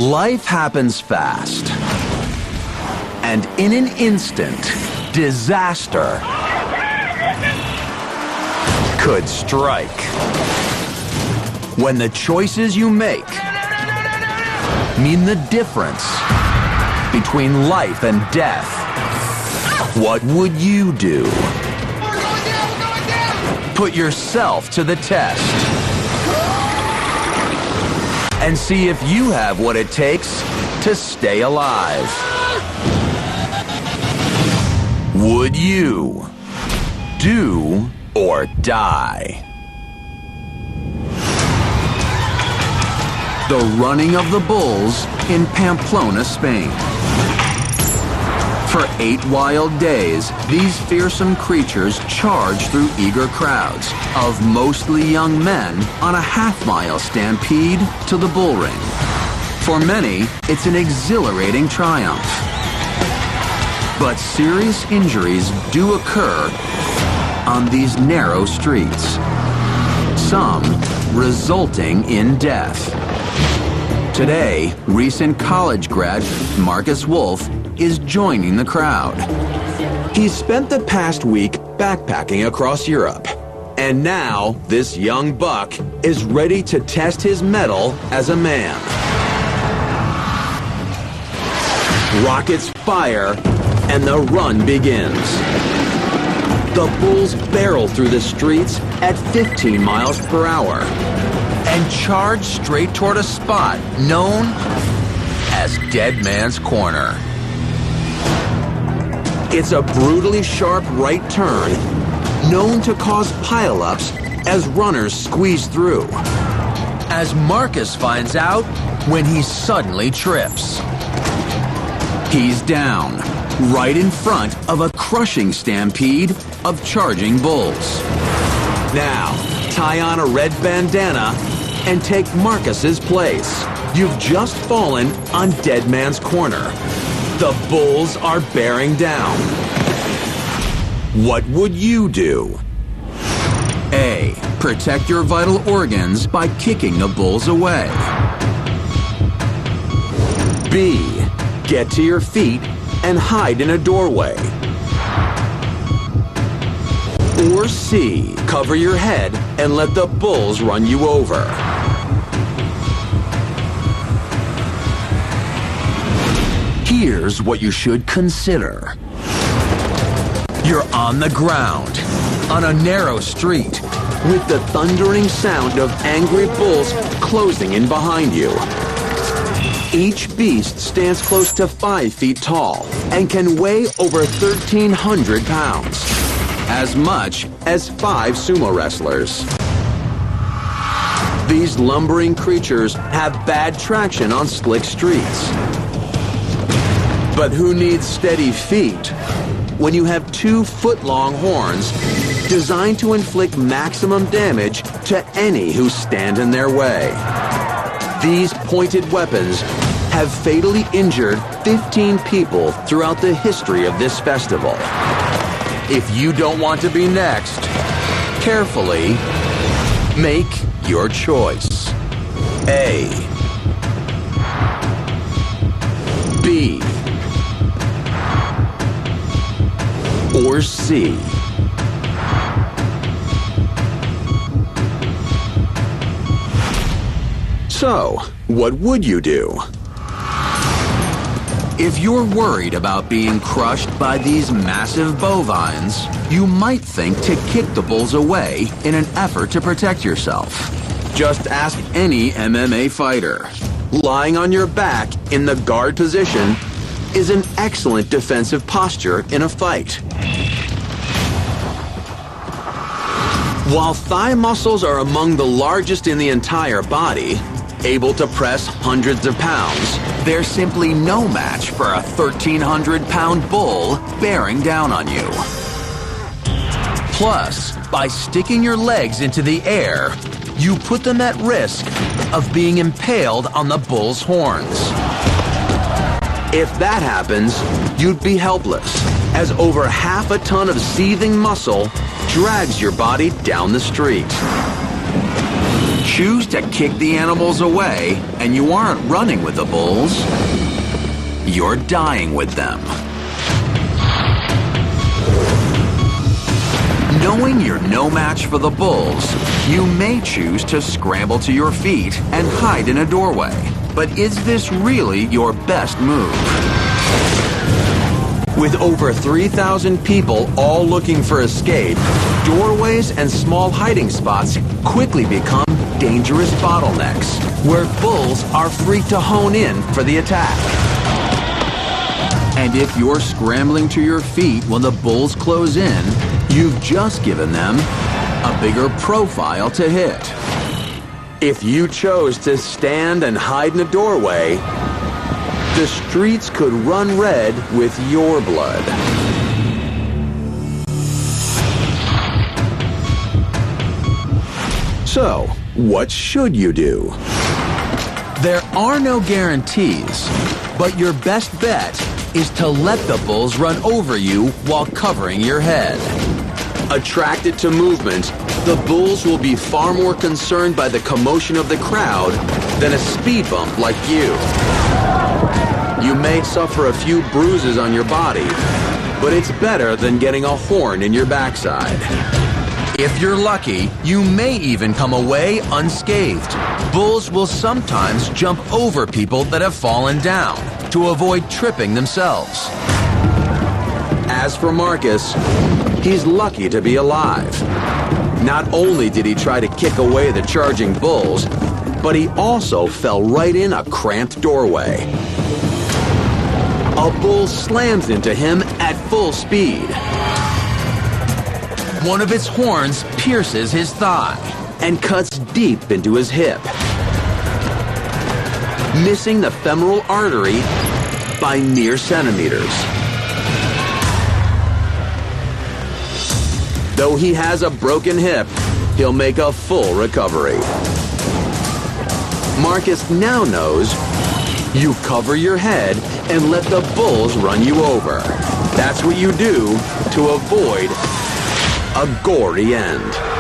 Life happens fast. And in an instant, disaster could strike. When the choices you make mean the difference between life and death, what would you do? We're going down! Put yourself to the test and see if you have what it takes to stay alive. Would you do or die? The running of the bulls in Pamplona, Spain. For 8 wild days, these fearsome creatures charge through eager crowds of mostly young men on a half-mile stampede to the bull ring. For many, it's an exhilarating triumph. But serious injuries do occur on these narrow streets, some resulting in death. Today, recent college grad Marcus Wolf is joining the crowd. He's spent the past week backpacking across Europe, and now this young buck is ready to test his mettle as a man. Rockets fire, and the run begins. The bulls barrel through the streets at 15 miles per hour and charge straight toward a spot known as Dead Man's Corner. It's a brutally sharp right turn known to cause pileups as runners squeeze through. As Marcus finds out when he suddenly trips. He's down, right in front of a crushing stampede of charging bulls. Now, tie on a red bandana and take Marcus's place. You've just fallen on Dead Man's Corner. The bulls are bearing down. What would you do? A. Protect your vital organs by kicking the bulls away. B. Get to your feet and hide in a doorway. Or C. Cover your head and let the bulls run you over. Here's what you should consider. You're on the ground, on a narrow street, with the thundering sound of angry bulls closing in behind you. Each beast stands close to 5 feet tall and can weigh over 1,300 pounds, as much as 5 sumo wrestlers. These lumbering creatures have bad traction on slick streets. But who needs steady feet when you have 2-foot-long horns designed to inflict maximum damage to any who stand in their way? These pointed weapons have fatally injured 15 people throughout the history of this festival. If you don't want to be next, carefully make your choice. A. B. Or C. So, what would you do? If you're worried about being crushed by these massive bovines, you might think to kick the bulls away in an effort to protect yourself. Just ask any MMA fighter. Lying on your back in the guard position is an excellent defensive posture in a fight. While thigh muscles are among the largest in the entire body, able to press hundreds of pounds, they're simply no match for a 1,300-pound bull bearing down on you. Plus, by sticking your legs into the air, you put them at risk of being impaled on the bull's horns. If that happens, you'd be helpless, as over half a ton of seething muscle drags your body down the street. choose to kick the animals away and you aren't running with the bulls, you're dying with them. Knowing you're no match for the bulls, you may choose to scramble to your feet and hide in a doorway. But is this really your best move? With over 3,000 people all looking for escape, doorways and small hiding spots quickly become dangerous bottlenecks, where bulls are free to hone in for the attack. And if you're scrambling to your feet when the bulls close in, you've just given them a bigger profile to hit. If you chose to stand and hide in a doorway, the streets could run red with your blood. So, what should you do? There are no guarantees, but your best bet is to let the bulls run over you while covering your head. Attracted to movement, the bulls will be far more concerned by the commotion of the crowd than a speed bump like you. You may suffer a few bruises on your body, but it's better than getting a horn in your backside. If you're lucky, you may even come away unscathed. Bulls will sometimes jump over people that have fallen down to avoid tripping themselves. As for Marcus, he's lucky to be alive. Not only did he try to kick away the charging bulls, but he also fell right in a cramped doorway. A bull slams into him at full speed. One of its horns pierces his thigh and cuts deep into his hip, missing the femoral artery by mere centimeters. Though he has a broken hip, he'll make a full recovery. Marcus now knows you cover your head and let the bulls run you over. That's what you do to avoid a gory end.